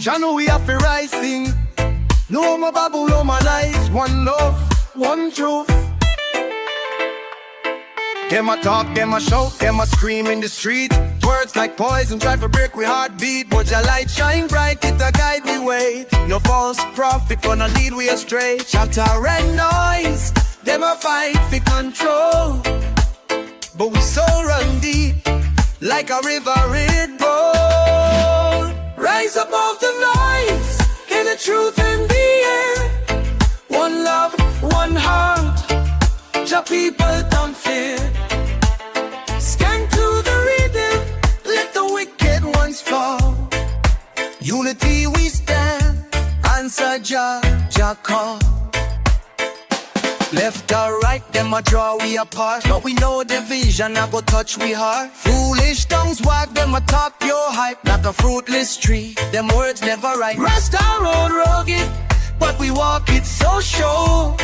Jah know we have to rise sing. No more babble, no more lies. One love, one truth. Them a talk, them a shout, them a scream in the street. Words like poison try to break we heartbeat. But your light shine bright, it a guide the way. No false prophet gonna lead we astray. Chatter and noise, them a fight for control. But we so run deep, like a river it rolls. Rise above the noise, hear the truth in the air. One love, one heart, your people don't fear. Skank to the rhythm, let the wicked ones fall. Unity we stand, answer Jah call. Left or right, them a draw we apart. But we know division a go touch we heart. Foolish tongues wag, them a talk your hype. Like a fruitless tree, them words never right. Rasta road rugged, but we walk it so sure.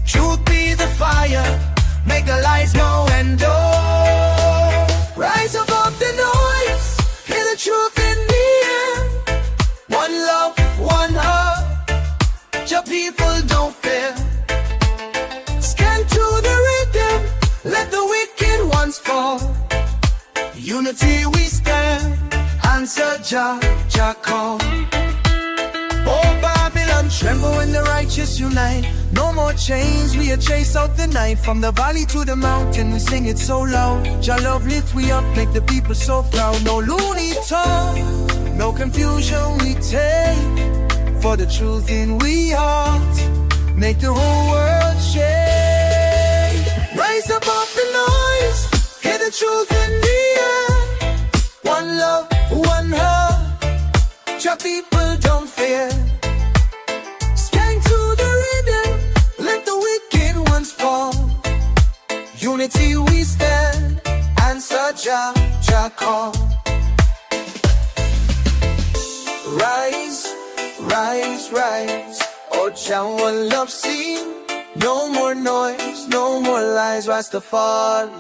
Truth be the fire, make the lights know and do. Rise above the noise, hear the truth in the air. One love, one heart, your people don't fear. Scan to the rhythm, let the wicked ones fall. Unity we stand, answer Jah call. Oh Babylon, tremble when the righteous unite. No more chains, we a chase out the night. From the valley to the mountain, we sing it so loud. Jah love lift we up, make the people so proud. No loony tongue, no confusion we take. For the truth in we heart, make the whole world shake. Rise above the noise, hear the truth in the air. One love, one heart, your people don't fear. Skank to the rhythm, let the wicked ones fall. Unity we stand, answer Jah call. Rise, rise, rise, oh Jah one love sing. No more noise, no more lies, Rastafari.